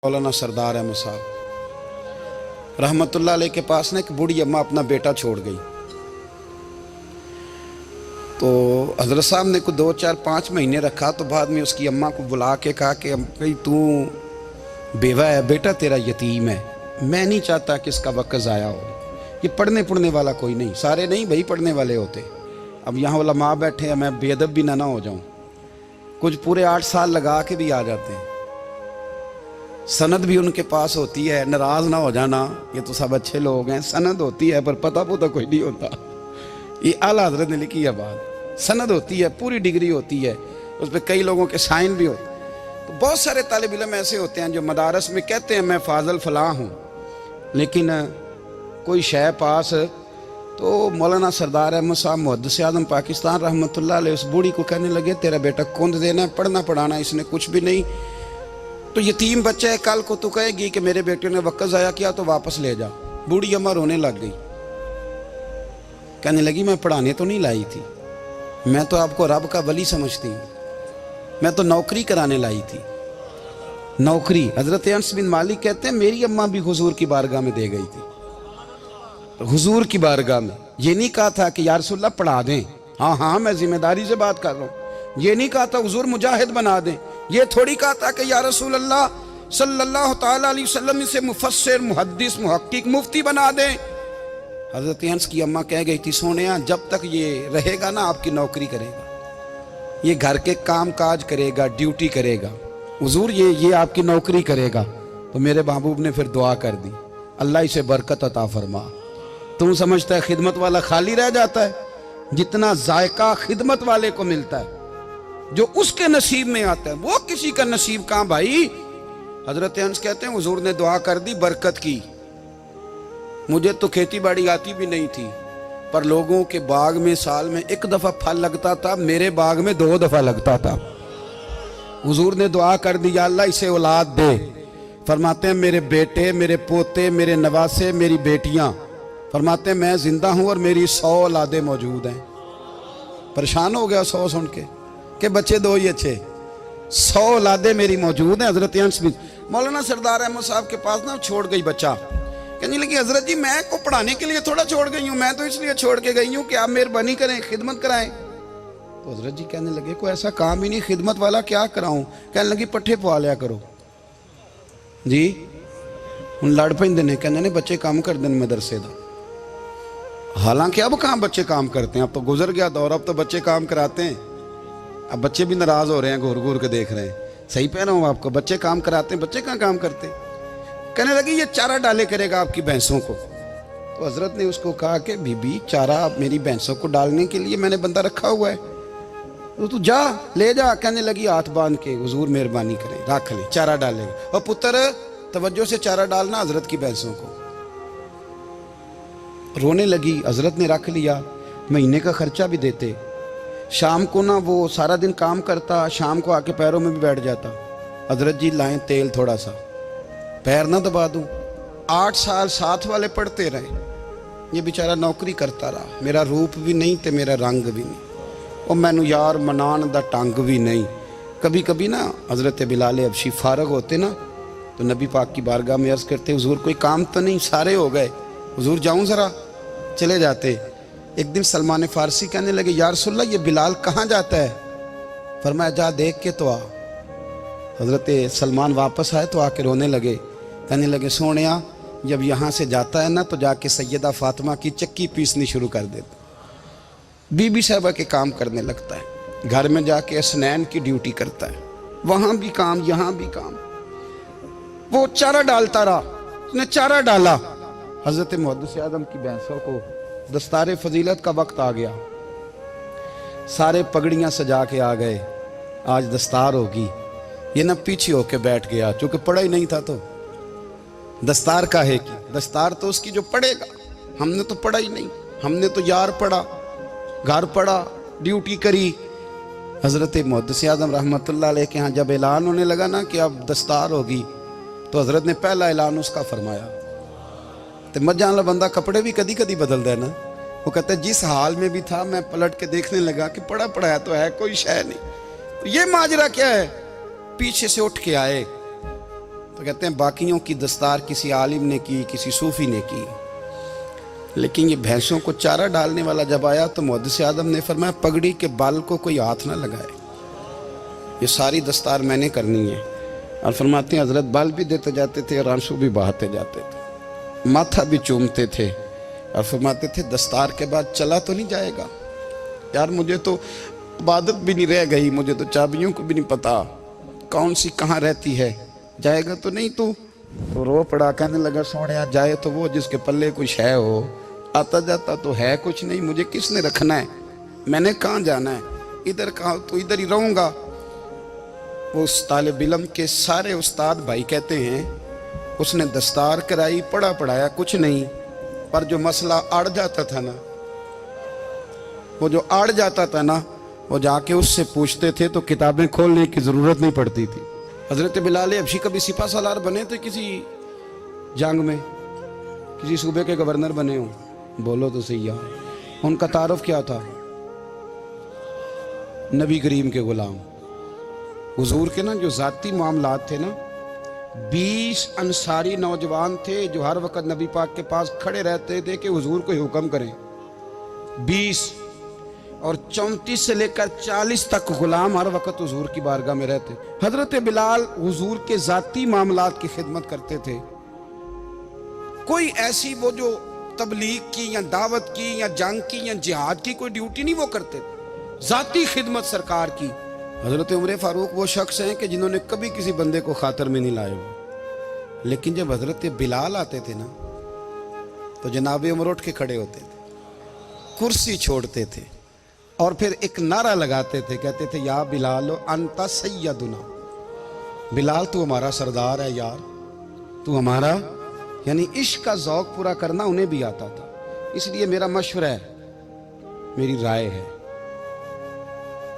मौलाना सरदार अहमद साहब रहमतुल्लाह अलैह के पास ना एक बूढ़ी अम्मा अपना बेटा छोड़ गई। तो हजरत साहब ने को 2, 4, 5 महीने रखा। तो बाद में उसकी अम्मा को बुला के कहा कि भाई तू बेवा है, बेटा तेरा यतीम है, मैं नहीं चाहता कि इसका वक्त ज़ाया हो। ये पढ़ने वाला कोई नहीं, सारे नहीं भाई पढ़ने वाले होते। अब यहाँ उलमा बैठे हैं, मैं बेअदब भी ना हो जाऊँ। कुछ पूरे 8 साल लगा के भी आ जाते हैं, सनद भी उनके पास होती है। नाराज ना हो जाना, ये तो सब अच्छे लोग हैं। सनद होती है पर पता कोई नहीं होता। ये आला हजरत ने लिखी है बात। सनद होती है, पूरी डिग्री होती है, उस पर कई लोगों के साइन भी होते हैं। तो बहुत सारे तालिब इल्म ऐसे होते हैं जो मदारस में कहते हैं मैं फाजल फलां हूँ, लेकिन कोई शय पास। तो मौलाना सरदार अहमद साहब मुहद्दिस आज़म पाकिस्तान रहमतुल्लाह अलैह उस बूढ़ी को कहने लगे तेरा बेटा कुंद देना है, पढ़ना पढ़ाना इसने कुछ भी नहीं। तो यतीम बच्चा है, कल को तू कहेगी कि मेरे बेटे ने वक्त ज़ाया किया तो वापस ले जा। बूढ़ी अम्मा रोने लग गई, कहने लगी मैं पढ़ाने तो नहीं लाई थी, मैं तो आपको रब का वली समझती हूँ, मैं तो नौकरी कराने लाई थी। नौकरी हजरत अनस बिन मालिक कहते हैं मेरी अम्मा भी हुजूर की बारगाह में दे गई थी। हुजूर की बारगाह में ये नहीं कहा था कि या रसूलल्लाह पढ़ा दें, हाँ मैं जिम्मेदारी से बात कर रहा हूँ। ये नहीं कहा था हुजूर मुजाहिद बना दें, ये थोड़ी कहा था कि या रसूल अल्लाह सल्लल्लाहु ताला अलैहि वसल्लम से मुफस्सिर मुहद्दिस मुहक्किक मुफ्ती बना दें। हजरत अनस की अम्मा कह गई थी सोनिया जब तक ये रहेगा ना आपकी नौकरी करेगा, ये घर के काम काज करेगा, ड्यूटी करेगा, हुजूर ये आपकी नौकरी करेगा। तो मेरे महबूब ने फिर दुआ कर दी, अल्लाह इसे बरकत अता फरमा। तुम समझता है खिदमत वाला खाली रह जाता है? जितना जायका खिदमत वाले को मिलता है, जो उसके नसीब में आता है, वो किसी का नसीब कहां भाई। हजरत अनस कहते हैं हुजूर ने दुआ कर दी, बरकत की। मुझे तो खेती बाड़ी आती भी नहीं थी, पर लोगों के बाग में साल में 1 दफा फल लगता था, मेरे बाग में 2 दफा लगता था। हुजूर ने दुआ कर दी अल्लाह इसे औलाद दे। फरमाते हैं मेरे बेटे, मेरे पोते, मेरे नवासे, मेरी बेटियां, फरमाते हैं मैं जिंदा हूं और मेरी 100 औलादे मौजूद हैं। परेशान हो गया 100 सुन के बच्चे 2 ही अच्छे, 100 औलादे मेरी मौजूद हैं। हजरत अनस बिन मौलाना सरदार अहमद साहब के पास ना छोड़ गई बच्चा, कहने लगी हजरत जी मैं को पढ़ाने के लिए थोड़ा छोड़ गई हूँ, मैं तो इसलिए छोड़ के गई हूँ कि आप मेहरबानी करें, खिदमत कराएं। तो हजरत जी कहने लगे कोई ऐसा काम ही नहीं, खिदमत वाला क्या कराऊं। कहने लगी पट्ठे पवा लिया करो जी। हूँ लड़ पेंदे ने, कहने ने बच्चे काम कर दें मदरसे का। हालांकि अब कहाँ बच्चे काम करते हैं, अब तो गुजर गया दौर, अब तो बच्चे काम कराते हैं। अब बच्चे भी नाराज हो रहे हैं, घूर घूर के देख रहे हैं। सही पह रहा हूँ आपको, बच्चे काम कराते हैं, बच्चे कहाँ काम करते हैं। कहने लगी ये चारा डाले करेगा आपकी भैंसों को। तो हजरत ने उसको कहा कि बीबी चारा मेरी भैंसों को डालने के लिए मैंने बंदा रखा हुआ है, तो तू जा ले जा। कहने लगी हाथ बांध के हुजूर मेहरबानी करें रख ले, चारा डालेगा। और पुत्र तवज्जो से चारा डालना हजरत की भैंसों को। रोने लगी, हजरत ने रख लिया, महीने का खर्चा भी देते। शाम को ना वो सारा दिन काम करता, शाम को आके पैरों में भी बैठ जाता। हजरत जी लाएं तेल थोड़ा सा, पैर ना दबा दूं। 8 साल साथ वाले पढ़ते रहे, ये बेचारा नौकरी करता रहा। मेरा रूप भी नहीं ते मेरा रंग भी नहीं, और मैनू यार मनान दा टंग भी नहीं। कभी कभी ना हजरत बिलाल हबशी फारग होते ना, तो नबी पाक की बारगाह में अर्ज करते हुजूर कोई काम तो नहीं, सारे हो गए, हुजूर जाऊं जरा, चले जाते। एक दिन सलमान फारसी कहने लगे या रसूलल्लाह ये बिलाल कहाँ जाता है। फरमाया जा देख के तो आ। हजरत सलमान वापस आए तो आके रोने लगे, कहने लगे सोनिया जब यहाँ से जाता है ना तो जाके सैयदा फातिमा की चक्की पीसनी शुरू कर देता, बीबी साहबा के काम करने लगता है, घर में जाके असनैन की ड्यूटी करता है, वहाँ भी काम यहाँ भी काम। वो चारा डालता रहा, उसने चारा डाला। हजरत मुहद्दिस आज़म की भैंसों को दस्तारे फजीलत का वक्त आ गया, सारे पगड़ियाँ सजा के आ गए, आज दस्तार होगी। ये ना पीछे होके बैठ गया, चूँकि पढ़ा ही नहीं था तो दस्तार का है कि दस्तार तो उसकी जो पढ़ेगा, हमने तो पढ़ा ही नहीं, हमने तो यार पढ़ा, घर पढ़ा, ड्यूटी करी। हजरत मुहद्दिस आज़म रहमतुल्लाह अलैह के यहाँ जब ऐलान होने लगा ना कि अब दस्तार होगी, तो हजरत ने पहला ऐलान उसका फरमाया। तो मजा वाला बंदा कपड़े भी कदी कदी बदलता है ना। वो कहता है जिस हाल में भी था मैं पलट के देखने लगा कि पढ़ा पढ़ाया तो है, कोई शय नहीं। तो ये माजरा क्या है। पीछे से उठ के आए, تو کہتے ہیں باقیوں کی دستار کسی عالم نے کی, کسی صوفی نے کی, لیکن یہ بھینسوں کو چارہ ڈالنے والا جب آیا تو محدث اعظم نے فرمایا پگڑی کے بال کو کوئی ہاتھ نہ لگائے, یہ ساری دستار میں نے کرنی ہے. اور فرماتے ہیں حضرت بال بھی دیتے جاتے تھے اور آنسو بھی بہاتے جاتے تھے, ماتھا بھی چومتے تھے اور فرماتے تھے دستار کے بعد چلا تو نہیں جائے گا یار, مجھے تو عبادت بھی نہیں رہ گئی, مجھے تو چابیوں کو بھی نہیں پتا کون سی کہاں رہتی ہے, جائے گا تو نہیں تو رو پڑا, کہنے لگا سوڑیا جائے تو وہ جس کے پلے کچھ ہے ہو, آتا جاتا تو ہے کچھ نہیں, مجھے کس نے رکھنا ہے, میں نے کہاں جانا ہے, ادھر کہاں تو ادھر ہی رہوں گا. وہ اس طالب علم کے سارے استاد بھائی کہتے ہیں اس نے دستار کرائی, پڑھا پڑھایا کچھ نہیں, پر جو مسئلہ اڑ جاتا تھا نا, وہ جو اڑ جاتا تھا نا, وہ جا کے اس سے پوچھتے تھے تو کتابیں کھولنے کی ضرورت نہیں پڑتی تھی. حضرت بلال حبشی کبھی سپاہ سالار بنے تھے کسی جنگ میں, کسی صوبے کے گورنر بنے ہوں, بولو تو صحیح یار, ان کا تعارف کیا تھا؟ نبی کریم کے غلام. حضور کے نا جو ذاتی معاملات تھے نا, 20 انصاری نوجوان تھے جو ہر وقت نبی پاک کے پاس کھڑے رہتے تھے کہ حضور کو حکم کریں, 20, اور 34 سے لے کر 40 تک غلام ہر وقت حضور کی بارگاہ میں رہتے. حضرت بلال حضور کے ذاتی معاملات کی خدمت کرتے تھے, کوئی ایسی وہ جو تبلیغ کی یا دعوت کی یا جنگ کی یا جہاد کی کوئی ڈیوٹی نہیں وہ کرتے تھے, ذاتی خدمت سرکار کی. حضرت عمر فاروق وہ شخص ہیں کہ جنہوں نے کبھی کسی بندے کو خاطر میں نہیں لائے ہو, لیکن جب حضرت بلال آتے تھے نا تو جناب عمر اٹھ کے کھڑے ہوتے تھے, کرسی چھوڑتے تھے اور پھر ایک نعرہ لگاتے تھے, کہتے تھے یا بلال انت سیدنا, بلال تو ہمارا سردار ہے یار, تو ہمارا, یعنی عشق کا ذوق پورا کرنا انہیں بھی آتا تھا. اس لیے میرا مشورہ ہے, میری رائے ہے,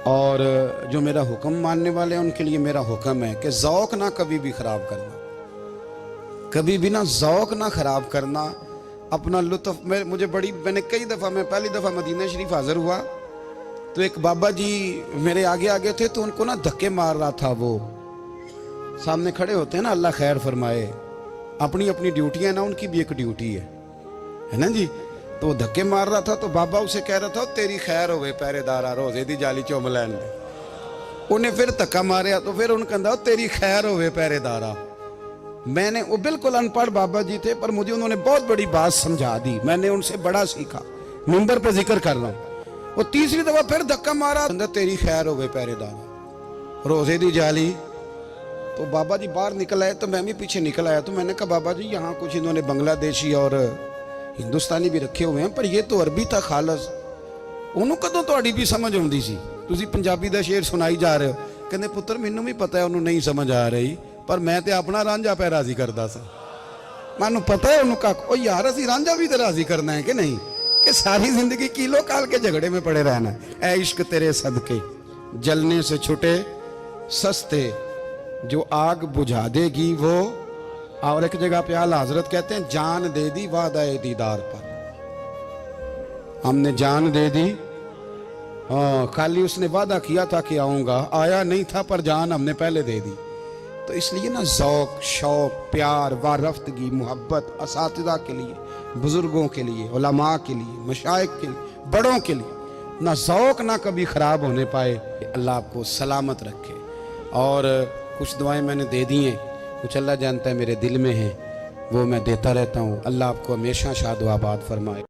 اور جو میرا حکم ماننے والے ہیں ان کے لیے میرا حکم ہے کہ ذوق نہ کبھی بھی خراب کرنا, کبھی بھی نہ ذوق نہ خراب کرنا, اپنا لطف. میں نے کئی دفعہ, میں پہلی دفعہ مدینہ شریف حاضر ہوا تو ایک بابا جی میرے آگے آگے تھے, تو ان کو نا دھکے مار رہا تھا, وہ سامنے کھڑے ہوتے ہیں نا, اللہ خیر فرمائے, اپنی اپنی ڈیوٹی ہے نا, ان کی بھی ایک ڈیوٹی ہے نا جی. تو وہ دھکے مار رہا تھا تو بابا اسے کہہ رہا تھا تیری خیر ہوئے پہرے دارا, روزے دی جالی چوم لین دے. انہیں پھر دھکا ماریا تو پھر ان کہا تیری خیر ہوئے پہرے دارا. میں نے, وہ بالکل ان پڑھ بابا جی تھے پر مجھے انہوں نے بہت بڑی بات سمجھا دی, میں نے ان سے بڑا سیکھا, منبر پہ ذکر کر رہا ہوں. وہ تیسری دفعہ پھر دھکا مارا, تیری خیر ہوئے پہرے دارا, روزے دی جالی. تو بابا جی باہر نکل آئے تو میں بھی پیچھے نکل آیا, تو میں نے کہا بابا جی یہاں کچھ انہوں نے بنگلہ دیشی اور ہندوستانی بھی رکھے ہوئے ہیں, پر یہ تو عربی تھا خالص, انہوں کدوں تہاڈی بھی سمجھ آؤندی سی, تسی پنجابی دا شعر سنائی جا رہے ہو. کہندے پتر مینوں بھی پتہ ہے انہوں نہیں سمجھ آ رہی, پر میں تے اپنا رانجھا پہ راضی کردا سا, مینوں پتہ ہے انہوں کہا او یار اسی رانجھا بھی تے راضی کرنا ہے کہ نہیں, کہ ساری زندگی کیلو کال کے جھگڑے میں پڑے رہنا ہے. اے عشق تیرے صدقے جلنے سے چھٹے سستے, جو آگ بجھا دے گی وہ. اور ایک جگہ پہ اعلیٰ حضرت کہتے ہیں جان دے دی وعدہ دیدار پر, ہم نے جان دے دی, خالی اس نے وعدہ کیا تھا کہ آؤں گا, آیا نہیں تھا, پر جان ہم نے پہلے دے دی. تو اس لیے نا ذوق, شوق, پیار, وارفتگی, محبت اساتذہ کے لیے, بزرگوں کے لیے, علماء کے لیے, مشائخ کے لیے, بڑوں کے لیے, نہ ذوق نہ کبھی خراب ہونے پائے. اللہ آپ کو سلامت رکھے. اور کچھ دعائیں میں نے دے دی ہیں, کچھ اللہ جانتا ہے میرے دل میں ہیں, وہ میں دیتا رہتا ہوں. اللہ آپ کو ہمیشہ شاد و آباد فرمائے.